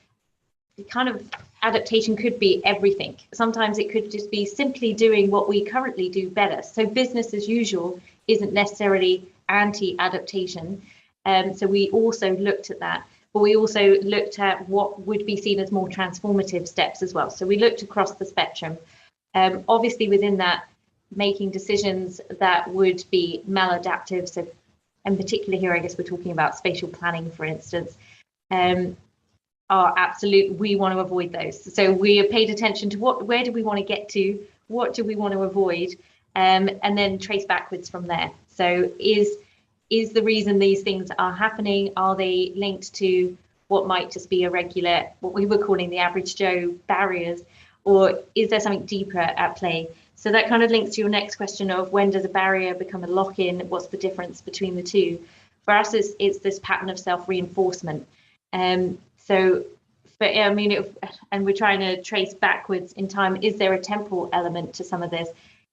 the kind of adaptation could be everything. Sometimes it could just be simply doing what we currently do better. So business as usual isn't necessarily anti-adaptation. So we also looked at that. But we also looked at what would be seen as more transformative steps as well. So we looked across the spectrum. Obviously within that, making decisions that would be maladaptive. So in particular here, I guess we're talking about spatial planning, for instance, are absolute, we want to avoid those. So we have paid attention to where do we want to get to, what do we want to avoid, and then trace backwards from there. So is the reason these things are happening, are they linked to what might just be a regular, what we were calling the average Joe barriers, or is there something deeper at play? So that kind of links to your next question of when does a barrier become a lock-in? What's the difference between the two? For us, it's this pattern of self-reinforcement. And we're trying to trace backwards in time. Is there a temporal element to some of this?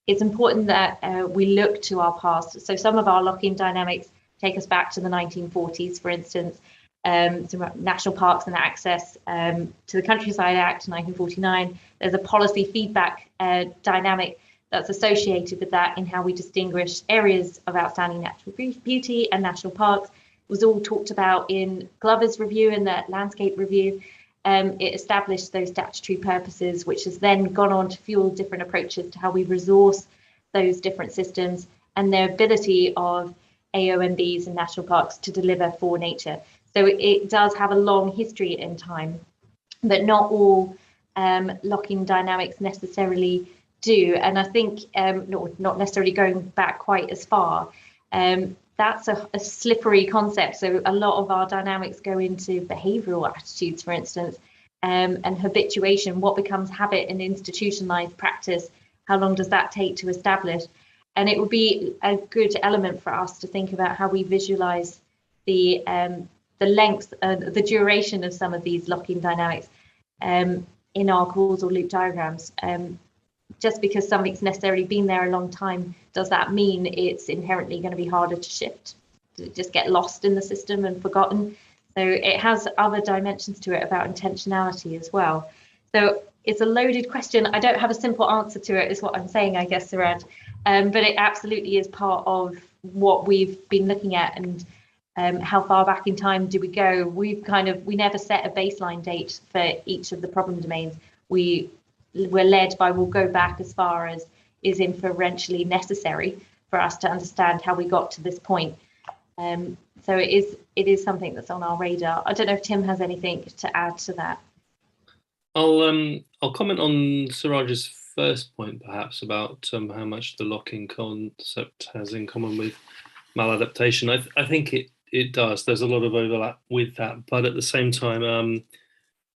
It's important that we look to our past. So some of our lock-in dynamics take us back to the 1940s, for instance, to national parks and access to the Countryside Act 1949. There's a policy feedback dynamic that's associated with that in how we distinguish areas of outstanding natural beauty and national parks. It was all talked about in Glover's review and the landscape review. It established those statutory purposes, which has then gone on to fuel different approaches to how we resource those different systems and their ability of AONBs and national parks to deliver for nature. So it does have a long history in time, but not all lock-in dynamics necessarily do. And I think not necessarily going back quite as far. That's a slippery concept. So a lot of our dynamics go into behavioural attitudes, for instance, and habituation. What becomes habit and institutionalised practice? How long does that take to establish? And it would be a good element for us to think about how we visualise the length, the duration of some of these lock-in dynamics in our causal loop diagrams. Just because something's necessarily been there a long time, does that mean it's inherently going to be harder to shift? Does it just get lost in the system and forgotten? So it has other dimensions to it about intentionality as well. So it's a loaded question. I don't have a simple answer to it, is what I'm saying, I guess, Suraj. But it absolutely is part of what we've been looking at, and how far back in time do we go? We never set a baseline date for each of the problem domains. We're led by, we'll go back as far as is inferentially necessary for us to understand how we got to this point. So it is something that's on our radar. I don't know if Tim has anything to add to that. I'll comment on Suraj's first point, perhaps, about how much the lock-in concept has in common with maladaptation. I think it does. There's a lot of overlap with that, but at the same time,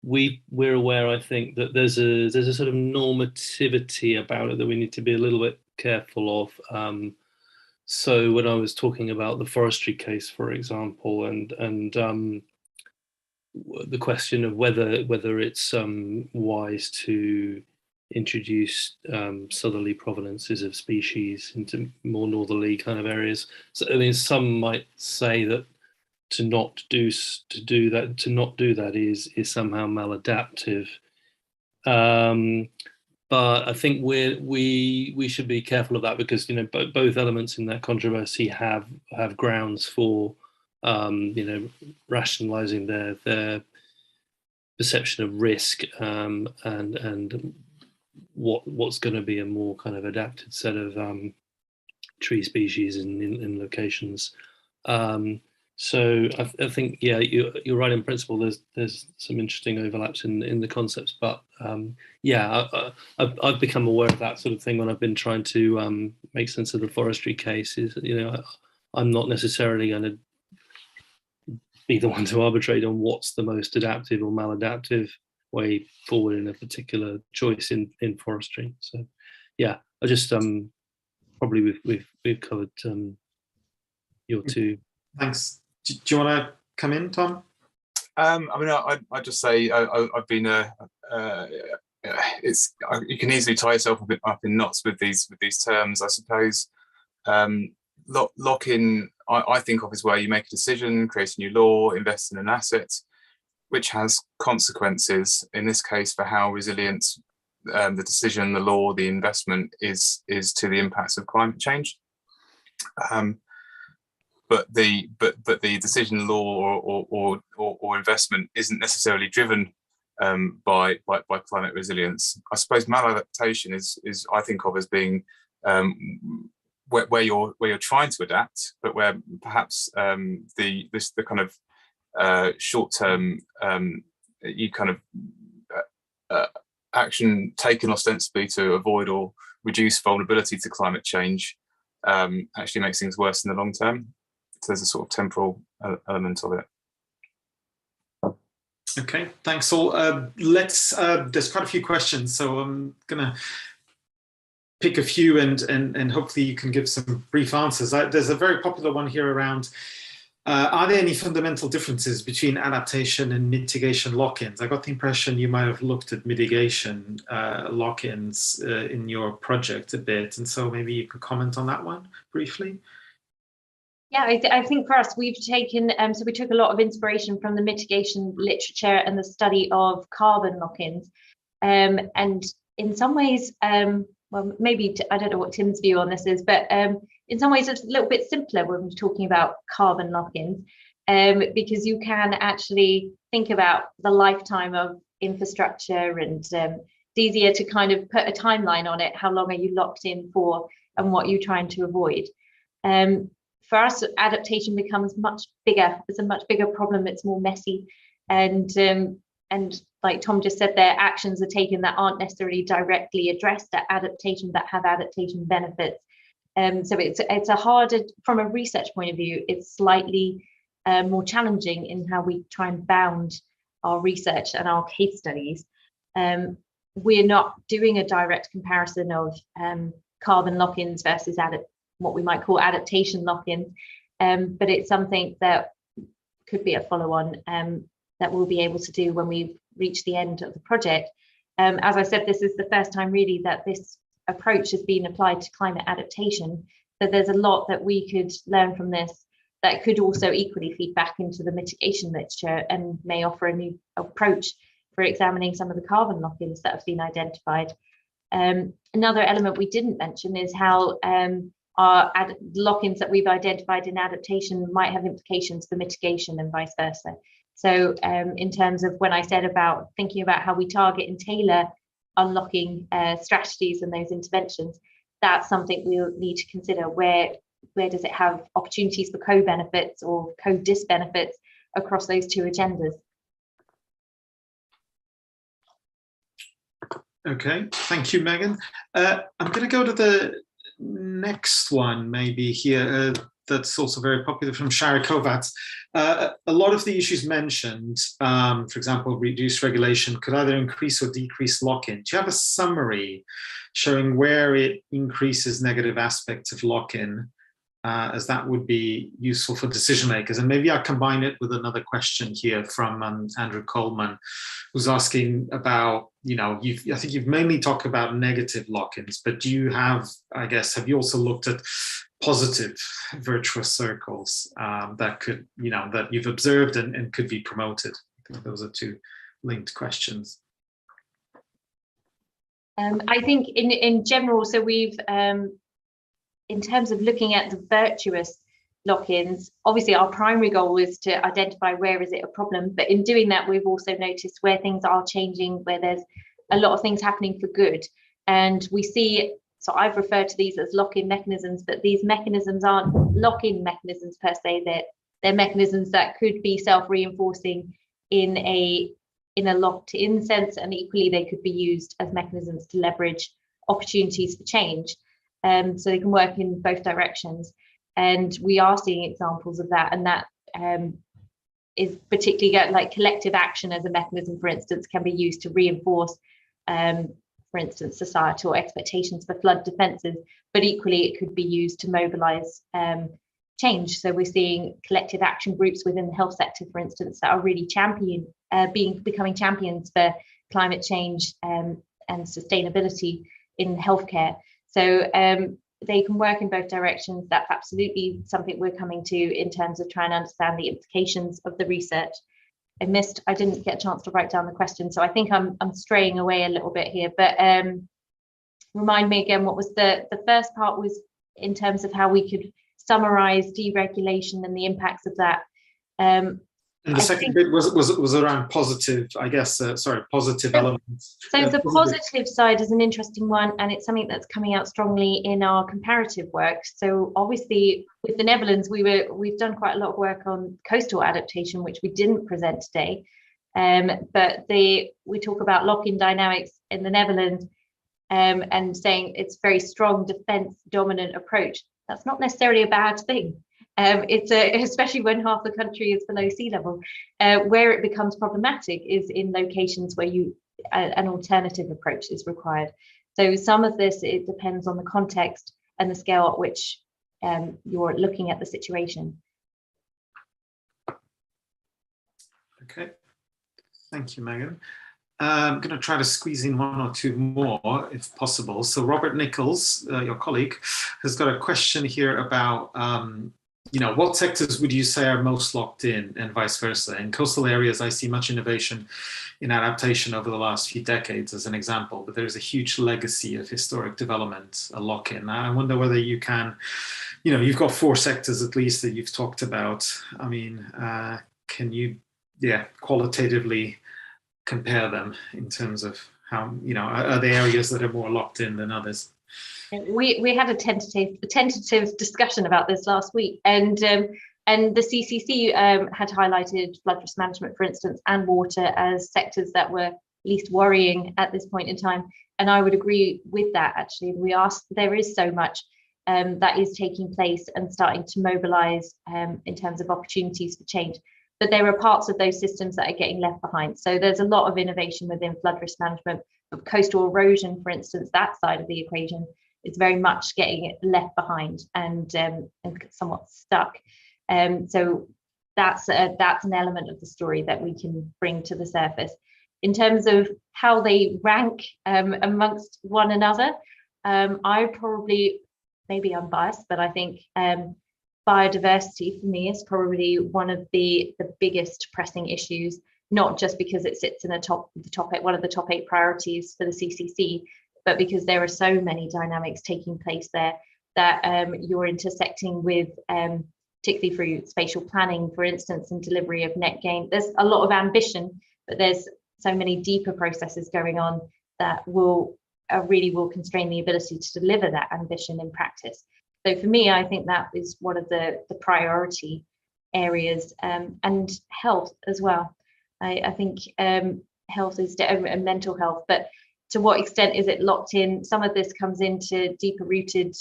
we're aware, I think, that there's a sort of normativity about it that we need to be a little bit careful of. So when I was talking about the Forestry case, for example, and the question of whether it's wise to introduce southerly provenances of species into more northerly kind of areas. So I mean, some might say that to not do that is somehow maladaptive. But I think we should be careful of that, because both elements in that controversy have grounds for rationalizing their perception of risk, and what's going to be a more kind of adapted set of tree species in locations. So I think, yeah, you're right in principle. There's some interesting overlaps in the concepts, but yeah, I've become aware of that sort of thing when I've been trying to make sense of the forestry case. I'm not necessarily going to be the one to arbitrate on what's the most adaptive or maladaptive way forward in a particular choice in forestry. So yeah, I just probably we've covered your two. Thanks. Do you want to come in, Tom? I mean, I just say I've been you can easily tie yourself a bit up in knots with these terms, I suppose. Lock-in, I think of as where you make a decision, create a new law, invest in an asset, which has consequences, in this case, for how resilient the decision, the law, the investment is to the impacts of climate change. But the decision, law, or investment isn't necessarily driven by climate resilience. I suppose maladaptation is I think of as being where you're trying to adapt, but where perhaps the kind of short term you kind of action taken ostensibly to avoid or reduce vulnerability to climate change actually makes things worse in the long term. So there's a sort of temporal element of it. Okay, thanks all. There's quite a few questions, so I'm gonna pick a few and hopefully you can give some brief answers. There's a very popular one here around, are there any fundamental differences between adaptation and mitigation lock-ins? I got the impression you might have looked at mitigation lock-ins in your project a bit, and so maybe you could comment on that one briefly. Yeah, I think for us, we've taken, so we took a lot of inspiration from the mitigation literature and the study of carbon lock-ins. And in some ways, well, maybe, I don't know what Tim's view on this is, but in some ways it's a little bit simpler when we're talking about carbon lock-ins, because you can actually think about the lifetime of infrastructure, and it's easier to kind of put a timeline on it. How long are you locked in for, and what you're trying to avoid? For us, adaptation becomes much bigger. It's a much bigger problem. It's more messy, and like Tom just said, there actions are taken that aren't necessarily directly addressed at adaptation, that have adaptation benefits. So it's a harder, from a research point of view, it's slightly more challenging in how we try and bound our research and our case studies. We're not doing a direct comparison of carbon lock-ins versus what we might call adaptation lock-ins, but it's something that could be a follow-on that we'll be able to do when we reach the end of the project. As I said, this is the first time really that this approach has been applied to climate adaptation, so there's a lot that we could learn from this that could also equally feed back into the mitigation literature and may offer a new approach for examining some of the carbon lock-ins that have been identified. Another element we didn't mention is how our lock-ins that we've identified in adaptation might have implications for mitigation and vice versa. So in terms of when I said about thinking about how we target and tailor unlocking strategies and those interventions, that's something we'll need to consider. Where does it have opportunities for co-benefits or co-disbenefits across those two agendas? Okay, thank you, Megan. I'm going to go to the next one maybe here that's also very popular from Shara Kovacs. A lot of the issues mentioned, for example, reduced regulation, could either increase or decrease lock-in. Do you have a summary showing where it increases negative aspects of lock-in, as that would be useful for decision makers? And maybe I'll combine it with another question here from Andrew Coleman, who's asking about, I think you've mainly talked about negative lock-ins, but do you have, I guess, have you also looked at positive virtuous circles that could, that you've observed and could be promoted? I think those are two linked questions. I think in general, so we've, in terms of looking at the virtuous lock-ins. Obviously, our primary goal is to identify where is it a problem, but in doing that, we've also noticed where things are changing, where there's a lot of things happening for good. And we see, so I've referred to these as lock-in mechanisms, but these mechanisms aren't lock-in mechanisms per se. They're mechanisms that could be self-reinforcing in a locked-in sense, and equally they could be used as mechanisms to leverage opportunities for change. So they can work in both directions. And we are seeing examples of that, and that is particularly like collective action as a mechanism, for instance, can be used to reinforce, for instance, societal expectations for flood defences, but equally it could be used to mobilise change. So we're seeing collective action groups within the health sector, for instance, that are really becoming champions for climate change and sustainability in healthcare. So they can work in both directions. That's absolutely something we're coming to in terms of trying to understand the implications of the research. I didn't get a chance to write down the question, so I think I'm straying away a little bit here, but remind me again, what was the first part was in terms of how we could summarize deregulation and the impacts of that. And the second bit was around positive, I guess, positive elements. So the positive side is an interesting one, and it's something that's coming out strongly in our comparative work. So obviously with the Netherlands, we've done quite a lot of work on coastal adaptation, which we didn't present today. But we talk about lock-in dynamics in the Netherlands and saying it's very strong defense dominant approach. That's not necessarily a bad thing. Especially when half the country is below sea level. Where it becomes problematic is in locations where an alternative approach is required. So some of this, it depends on the context and the scale at which you're looking at the situation. Okay, thank you, Megan. I'm going to try to squeeze in one or two more if possible. So Robert Nichols, your colleague, has got a question here about what sectors would you say are most locked in and vice versa? In coastal areas, I see much innovation in adaptation over the last few decades as an example, but there's a huge legacy of historic development, a lock-in. I wonder whether you can, you've got 4 sectors at least that you've talked about. I mean, can you, qualitatively compare them in terms of how, are there areas that are more locked in than others? We had a tentative discussion about this last week, and the CCC had highlighted flood risk management, for instance, and water as sectors that were least worrying at this point in time. And I would agree with that. Actually, there is so much that is taking place and starting to mobilise in terms of opportunities for change. But there are parts of those systems that are getting left behind. So there's a lot of innovation within flood risk management, of coastal erosion, for instance, that side of the equation. It's very much getting left behind and somewhat stuck. So that's an element of the story that we can bring to the surface. In terms of how they rank amongst one another, I probably, maybe I'm biased, but I think biodiversity for me is probably one of the biggest pressing issues, not just because it sits in one of the top 8 priorities for the CCC, but because there are so many dynamics taking place there that you're intersecting with, particularly through spatial planning, for instance, and delivery of net gain. There's a lot of ambition, but there's so many deeper processes going on that really will constrain the ability to deliver that ambition in practice. So for me, I think that is one of the priority areas, and health as well. I think health is and mental health, but to what extent is it locked in? Some of this comes into deeper rooted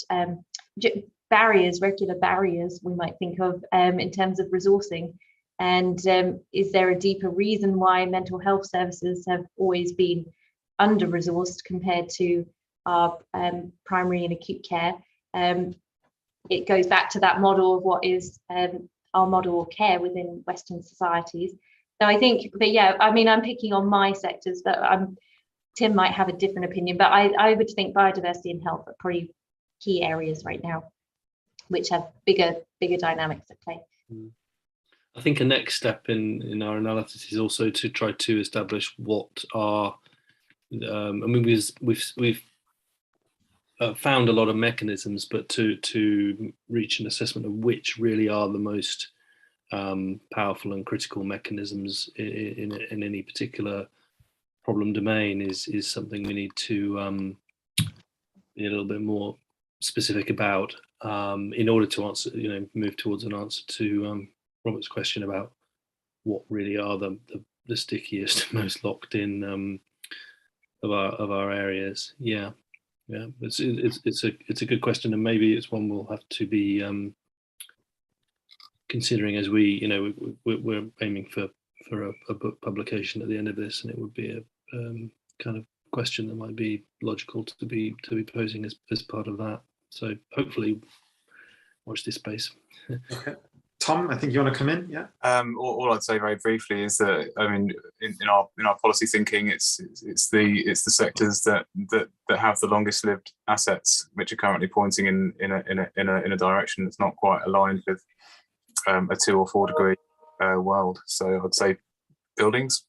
barriers, regular barriers we might think of in terms of resourcing. And is there a deeper reason why mental health services have always been under-resourced compared to our primary and acute care? It goes back to that model of what is our model of care within Western societies. So I think, but yeah, I mean, I'm picking on my sectors, but Tim might have a different opinion, but I would think biodiversity and health are probably key areas right now, which have bigger dynamics at play. I think a next step in our analysis is also to try to establish what are, I mean, we've found a lot of mechanisms, but to reach an assessment of which really are the most powerful and critical mechanisms in any particular problem domain is something we need to be a little bit more specific about in order to answer, move towards an answer to Robert's question about what really are the stickiest, most locked in of our areas. Yeah, it's a good question, and maybe it's one we'll have to be considering as we're aiming for a book publication at the end of this, and it would be a kind of question that might be logical to be posing as part of that. So hopefully, watch this space. Okay. Tom, I think you want to come in. Yeah. All I'd say very briefly is that, I mean, in our policy thinking, it's the sectors that have the longest lived assets, which are currently pointing in a direction that's not quite aligned with a 2 or 4 degree world. So I'd say buildings,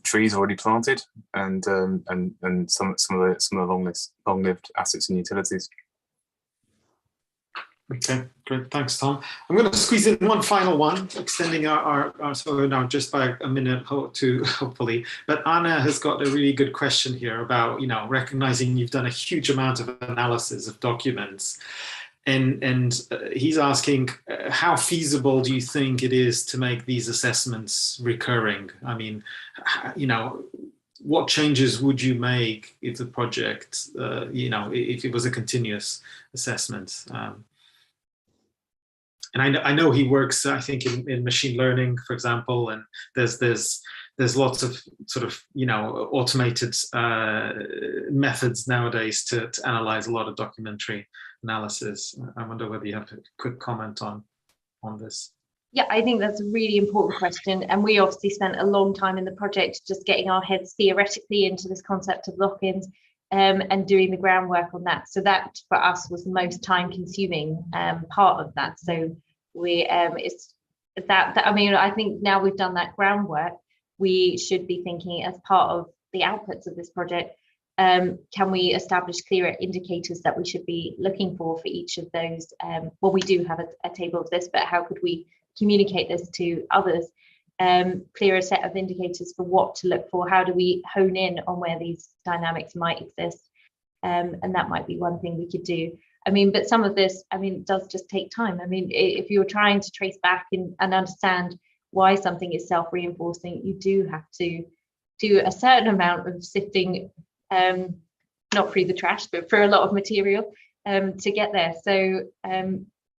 trees already planted, and some of the long lived assets and utilities. Okay, great. Thanks, Tom. I'm going to squeeze in one final one, extending our so now just by a minute to hopefully. But Anna has got a really good question here about, recognizing you've done a huge amount of analysis of documents. And he's asking, how feasible do you think it is to make these assessments recurring? I mean, what changes would you make if the project, if it was a continuous assessment? And I know he works, I think, in machine learning, for example, and there's lots of sort of, automated methods nowadays to analyze a lot of documentary analysis. I wonder whether you have a quick comment on this. Yeah, I think that's a really important question. And we obviously spent a long time in the project just getting our heads theoretically into this concept of lock-ins and doing the groundwork on that. So that for us was the most time consuming part of that. So we it's that I mean, I think now we've done that groundwork, we should be thinking as part of the outputs of this project, can we establish clearer indicators that we should be looking for each of those? Well, we do have a table of this, but how could we communicate this to others? Clearer set of indicators for what to look for. How do we hone in on where these dynamics might exist? And that might be one thing we could do. I mean, but some of this, I mean, does just take time. I mean, if you're trying to trace back and understand why something is self-reinforcing, you do have to do a certain amount of sifting, not through the trash, but for a lot of material to get there. So,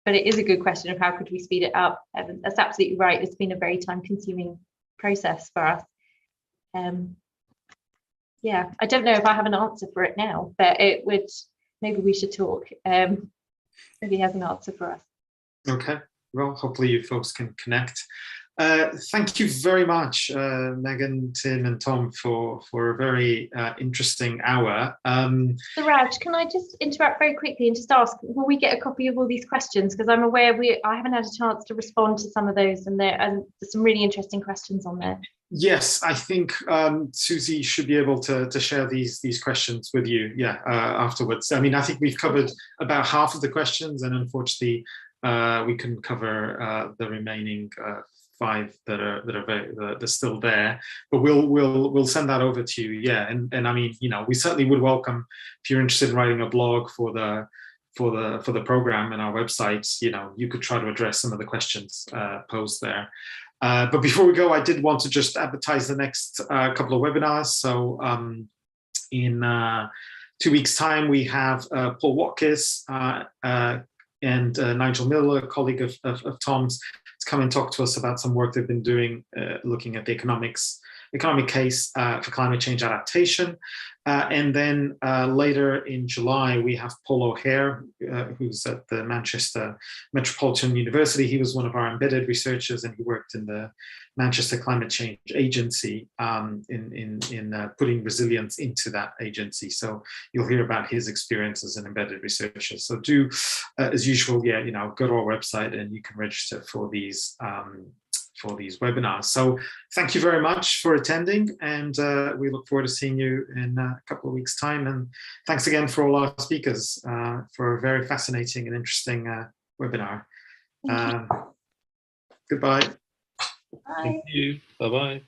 but it is a good question of how could we speed it up. That's absolutely right. It's been a very time-consuming process for us. Yeah, I don't know if I have an answer for it now, but it would, maybe we should talk. Maybe he has an answer for us. Okay, well, hopefully you folks can connect. Thank you very much, Meghan, Tim, and Tom, for a very interesting hour. So Raj, can I just interrupt very quickly and just ask, will we get a copy of all these questions? Because I'm aware I haven't had a chance to respond to some of those, and there's some really interesting questions on there. Yes, I think Susie should be able to share these questions with you, afterwards. I mean, I think we've covered about half of the questions, and unfortunately, we couldn't cover the remaining 5 that are still there, but we'll send that over to you. Yeah, and I mean, we certainly would welcome, if you're interested in writing a blog for the program and our websites, you could try to address some of the questions posed there. But before we go, I did want to just advertise the next couple of webinars. So in 2 weeks' time, we have Paul Watkins and Nigel Miller, a colleague of Tom's, to come and talk to us about some work they've been doing looking at the economic case for climate change adaptation. And then later in July, we have Paul O'Hare, who's at the Manchester Metropolitan University. He was one of our embedded researchers, and he worked in the Manchester Climate Change Agency in putting resilience into that agency. So you'll hear about his experience as an embedded researcher. So do, as usual, go to our website and you can register for these these webinars. So thank you very much for attending, and we look forward to seeing you in a couple of weeks' time. And thanks again for all our speakers for a very fascinating and interesting webinar. Goodbye. Bye. Thank you. Bye-bye.